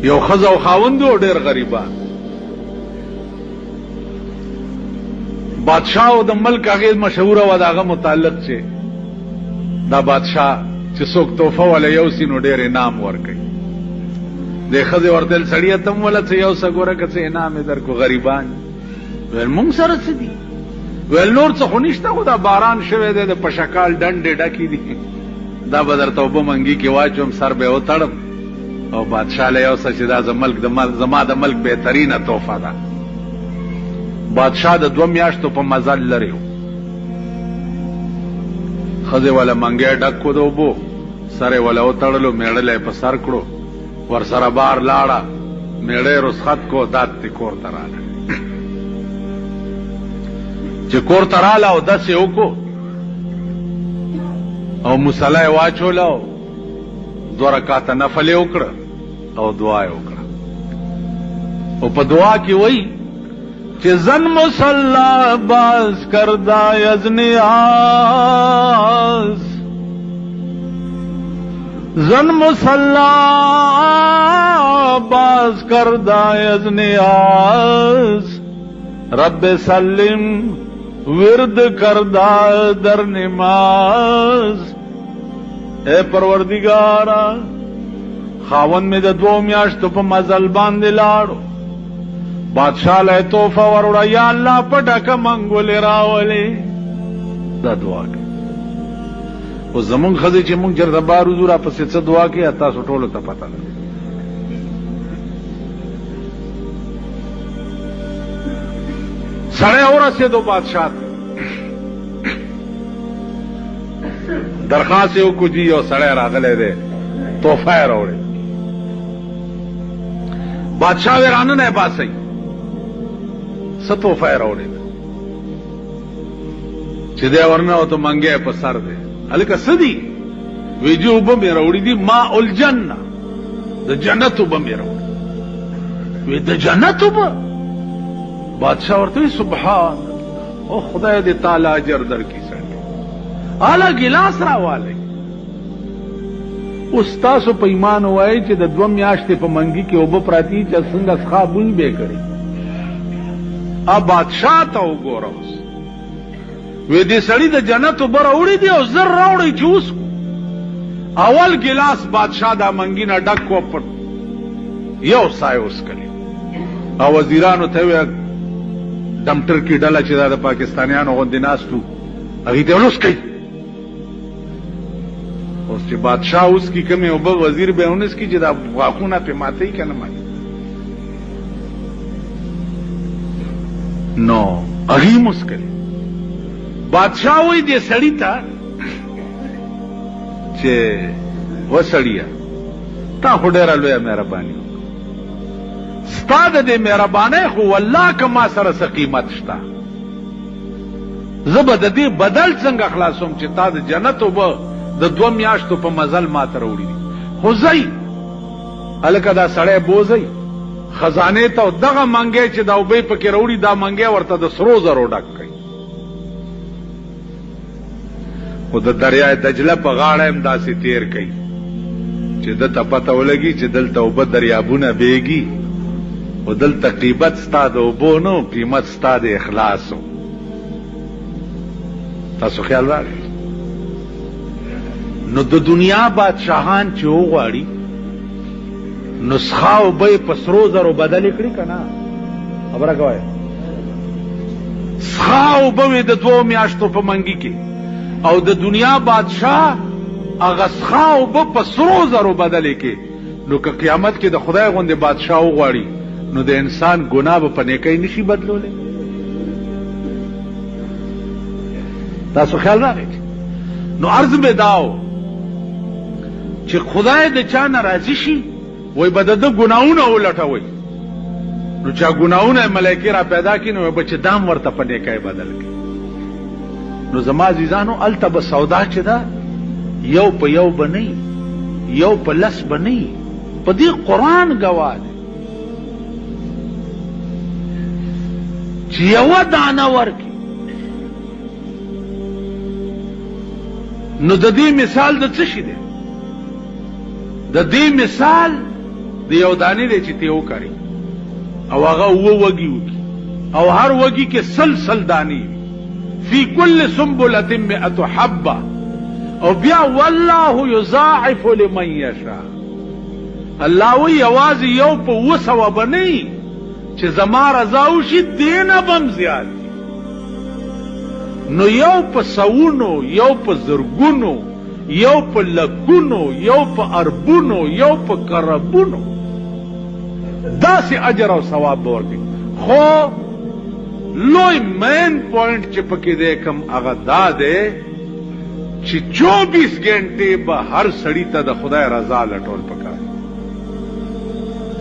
یو ښځه او خاوند و ډېر غریبان. بادشاہ او د ملک هغې مشهوره وه د هغه متعلق چې دا بادشاہ چې څوک تحفه ولا یوسي نو ډېر انعام ورکوي. دې ښځې ورته ویل سړیه ته م وله څه یوسه ګوره که څه انعام یې درکړو غریبان. ویل مونږ سره څه دي؟ ویل نور څه خو نشته خو دا باران شوی دی د پشکال ډنډې ډکې دي دا به درته اوبه منګي کې واچوم سر به یې وتړم او بادشاه له یوسه چې دا زما د ملک بهترینه تحفه ده. بادشاه د 2 میاشتو په مزل لرې و. ښځې وله منګی ډک کړو د اوبو سر یې وله وتړلو میړله یې په سر کړو ورسره بار لاړه میړه یې رسخت کو داد تی کور ته راغله. چې کور ته راله او دس یې وکړو او مصله یې واچوله او 2 رکعته نفل یې وکړه او دعا یې وکړه او په دعا کې وایي چې زن مصلا باز کردای از نیاز زن مصلا باز کردای از نیاز رب سلم ورد کردا در نماز. اے پروردگارا خاوند میں د 2 میاشتو په مزل باندې لاړو بادشاہ له تحفه وروړه یا الله په ډکه منګولې راولې دا دعا کوي. او زمونږ ښځې چې مونږ جرده بار وځو راپسې څه دعا کوي تاسو ټولو ته پته ده. سړی ورسېدو بادشاہ ته درخواست یې وکړو جي یو سړی راغلی دی تحفه یې راوړې. بادشاہ وی رانه یې باسئ څه تحفه یې راوړې ده چې دی ورننوتو منګی په سر دی. هلکه څه دي؟ وی جي اوبه مې راوړي دي ماء الجنه د جنت اوبه مې راوړي. وی د جنت اوبه؟ بادشاہ ورته وی سبحان او خدای دې تعالی اجر درکړي. سړی اعلی ګلاس راوالی. اوس تاسو په ایمان وایئ چې د 2 میاشتې په منګي کې اوبه پراتې چې څنګه څښا بوی به یې کړي. بادشاہ ته وګوره اوس وی دې سړي د جنت اوبه راوړي دي او زر راوړئ چې اوس اول ګلاس بادشاہ دا منګي نه ډک کو په یو سای اوس کړي او وزیرانو ته وی ډمټر کې ډله چې دا د پاکستانیانو غوندې ناستو هغې ته ولوس کوي. اوس چې بادشاہ اوس کې کومې اوبه وزیر به اونس کې چې دا غاښونه پې ماتوي که نه ماتوي نو هغې موس کوي. بادشاہ وایي دې سړي ته چې و سړیه تا خو ډېره لویه مهرباني ستا د دې مهربانۍ خو والله که ما سره څه قیمت شته زه به د دې بدل څنګه خلاصوم چې تا د جنت اوبه د 2 میاشتو په مزل ما ته راوړي دي. خو ځئ هلکه دا سړی بوځئ خزانې ته دغه منګی چې دا اوبه پکې راوړي دا منګی ورته د سرو زرو ډک کړئ. خو د دریای دجله په غاړه هم داسې تیر کوي چې دته پته ولګي چې دلته اوبه دریابونه بیږي او دلته قیمت ستا د اوبو نه قیمت ستا د اخلاص و. تاسو خیال راغی؟ نو د دنیا بادشاهان چې وغواړي نسخه اوبه یې په سرو زرو بدلې کړي که نه؟ خبره کوئ سخه اوبه وې د 2 میاشتو په منګي کې او د دنیا بادشاہ هغه سخه اوبه په سرو زرو بدلې کې نو که قیامت کې د خدای غوندې بادشاہ وغواړي نو د انسان ګناه به په نیکۍ نشي بدلولی. تاسو خیال راغی؟ نو عرض مې داو چې خدای د چا نه راضي شي وای به د ده ګناهونه ولټوئ نو چا ګناهونه ملایکې را پیدا کړي نو به چې دام ورته په نیکۍ بدل کړي. نو زما عزیزانو هلته به سودا چې ده یو په یو به نه یو په لس به نه په دې قرآن ګواه دی چې یوه دانه ورکړي نو د دې مثال د څه شي دی؟ د دې مثال د د یو دانې دی چې ته وکرې او هغه اووه وږي وکړي او هر وږي کې سل دانې فی کل سنبلة 100 حبه او بیا والله یضاعف لمن یشاء. الله وی یوازې یو په 200 بنئ چې زما رضا وشي دینه بم زیات نو یو په سوونو یو په زرګونو یو په لکونو یو په اربونو یو په کربونو داسې اجر او ثواب ورکړي. خو لوی مین پوینټ چې پکې دی کوم هغه دا دی چې 24 غنټې به هر سړی ته د خدای رضا لټول پکار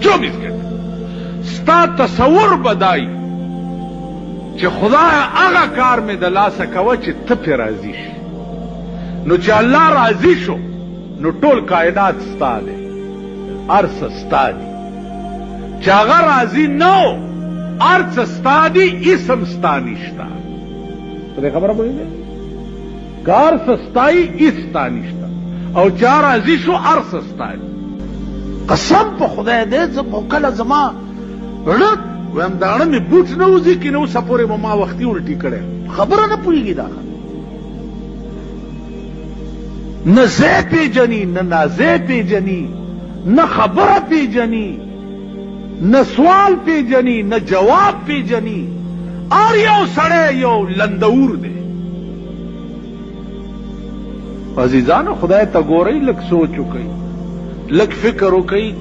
24 غنټې ستا تصور بدای چې خدای هغه کار مې د لاسه کوه چې ته پې راضي شي. نو چې الله راضي شو نو ټول کائنات ستا دی هر څه ستا دی. چې هغه راضي نه و هر څه ستا دی اسم ستا نشته. په دې خبره پوهېږې که هر څه ستایي هېڅ ستا نشته او چې راضي شو هر څه ستا دی. قسم په خدای دی زه خو کله زما ړک ویم داړه مې بوټ نه وځي که نه اوسه پورې به ما وختي الټي کړی خبره نه پوهېږي دا نه ځای پېژني نه ناځای پېژني نه خبره پېژني نه سوال پېژني نه جواب پېژني هر یو سړی یو لندور دی. عزیزانو خدای ته ګورئ لږ سوچ وکئ لږ فکر وکئ.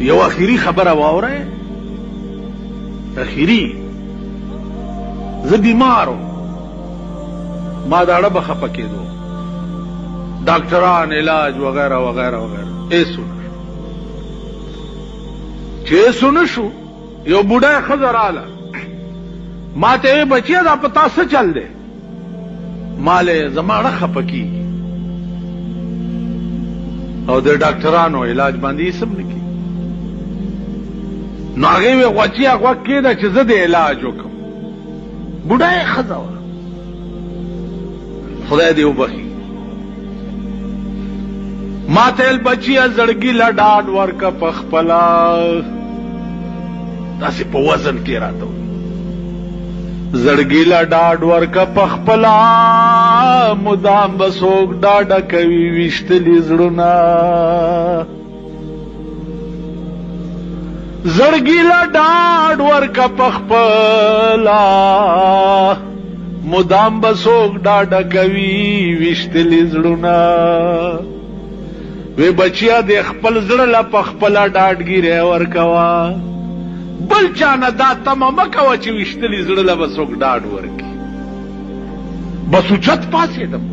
یو اخیری خبره واورئ اخیری زه بیمار وم ما داړه به خفه کېدو ډاکټران علاج وغیره وغیره وغیره ایسو نشو چې ایسو نشو یو بوډای ښځه راله ما ته وی بچیه دا په تا څه چل دی مالې زما ړه خفه کېږي او د ډاکټرانو علاج باندې یې سم نه کېږي. نو هغې وی غوچیه غوږ کېده چې زه د علاج وکړم بوډای ښځه وه خدای دې وبخي. ما ته ویل بچیه زړګي له ډاډ ورکه په خپله داسې په وزن کې راته وایي زړګي له ډاډ ورکه په خپله مدام به څوک ډاډه کوي ویشتلي زړونه زړګي له ډاډ ورکه په خپله مدام به څوک ډاډه کوي ویشتلي زړونه وی بچیا د خپل زړه له په خپله ډاډګیری ورکوه بل چانه دا تمه مه کوه چې ویشتلي زړه له به څوک ډاډ ورکړي. بس اوچت پاڅېدم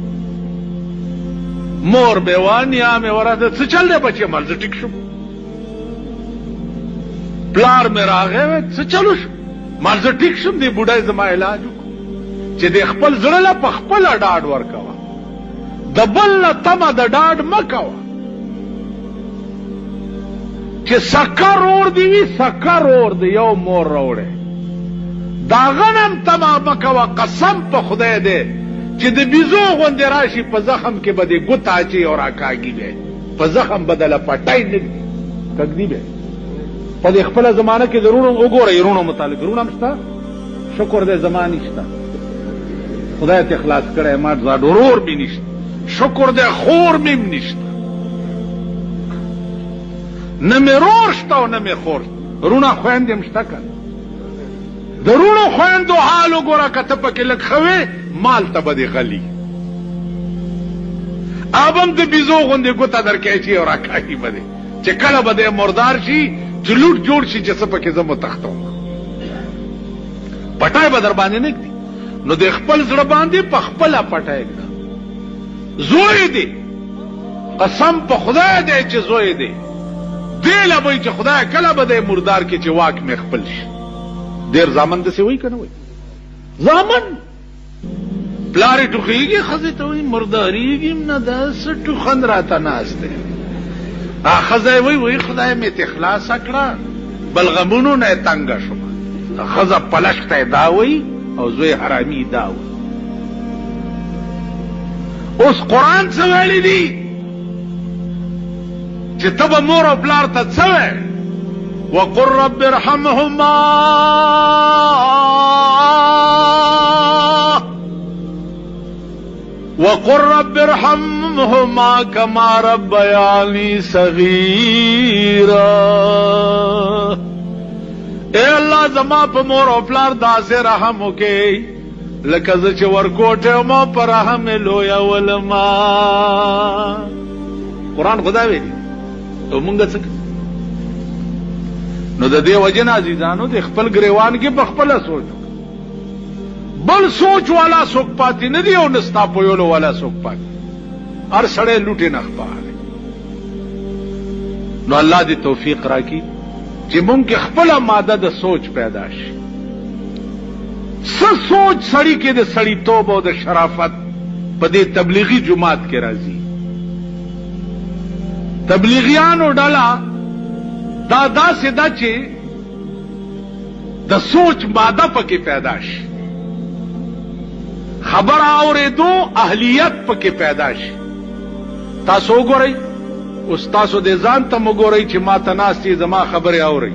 مور مې وه نیا مې ورته څه چل دی بچیه مال زه ټیک شم پلار مې راغی څه چلو شو مال زه ټیک شم دی بوډای زما علاج وکړو چې د خپل زړه له په خپله ډاډ ورکوه د بل نه تمه د ډاډ مه کوه چې سکر اور دی وي سکر اور دی یو مور راوړی د هغه نه هم تمه مه کوه قسم په خدای دی چې د بیزو غوندې راشي په زخم کې به دې ګوته اچوي او راکاږي به په زخم به دله پټی نه ږدي کږدي به په دې خپله زمانه کې د روڼو وګورئ روڼو متعلق روڼ هم شته شکر دی زما نشته خدای ته خلاص کړی ما زاد ورور مې نشته شکر دی خور مې هم نشته نه مې رور شته او نه مې خور رونه خویندې هم شته که د رونو خویندو حال وګوره که ته پکې لږ ښه وې مال ته به دې غلي اب هم د بیزو غوندې ګوته درکې اچي او راکاږي به دې چې کله به دې مردار شي چې لوټ جوړ شي چې څه پکې زه متختوم پټای به در باندې نه ږدي نو د خپل زړه باندې په خپله پټای ږده زوی دی قسم په خدای دی چې زوی دی دې له به چې خدای کله به دی مردار کې چې واک مې خپل شي ډېر زامن داسې وایي که نه وایي زامن پلار یې ټوخېږي ښځې ته وایي مردارېږي م نه دا څه ټوخن راته ناست دی ښځه یې وایي خدای مې تې خلاصه کړه بل غمونو نه یې تنګه شومه ښځه پلشت ته یې دا وایي او زوی حرامي دا وایي اوس قرآن څه ویلي دي چې تب مور او پلار ته څه وقل رب ارحمهما وقل رب ارحمهما كما ربياني صغيرا. اے اللہ زما په مور او پلار داسې رحم وکي لکه زه چې ورکوټه ما پر رحم لویا ولما. قرآن خدا ویلي او مونږ څه نو د دې وجه نه عزیزانو د خپل ګریوان کې په خپله سوچ بل سوچ والا څوک پاتې نه دی او نستا پویولو والا څوک پاتې هر سړی لوټې نه خپاره. نو الله دې توفیق راکړي چې مونږ کې خپله ماده د سوچ پیدا شي. څه سوچ سړی کې د سړیتوب او د شرافت په دې تبلیغي جماعت کې راځي. تبلیغیانو ډله دا داسې ده چې د سوچ ماده پکې پیدا شي، خبر اورېدو اهلیت پکې پیدا شي. تاسو وګورئ اوس تاسو د ځان ته وګورئ چې ما ته ناستې زما خبرې اورئ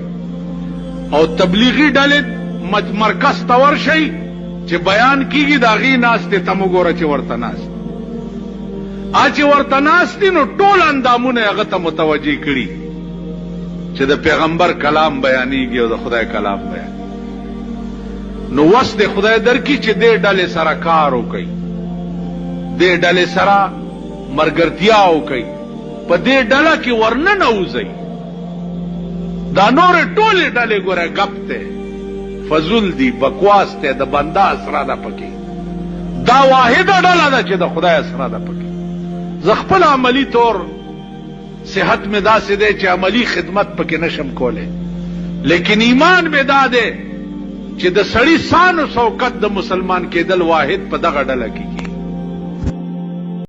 او تبلیغي ډلې مرکز ته ورشئ چې بیان کیږي د هغې ناستې ته وګوره چې ورته ناست چې ورته ناستې نو ټول اندامونه هغه ته متوجه کړي چې د پیغمبر کلام بیانېږي او د خدای کلام بیان. نو وس د خدای درکې چې دې ډلې سره کار وکړي، دې ډلې سره مرګرتیا وکړي، په دې ډله کې ورننوځئ. دا نورې ټولې ډلې ګوره ګپ دی، فضول دی، بکواس دی، د بنده اسره ده پکې. دا واحده ډله ده چې د خدای اسره ده پکې. زه خپل عملی طور صحت میں داسې دی چې عملی خدمت پکې نشم کولی، لیکن ایمان مې دا دی چې د سړي سان او شوکت د مسلمان کېدل واحد په دغه ډله کې کیږي.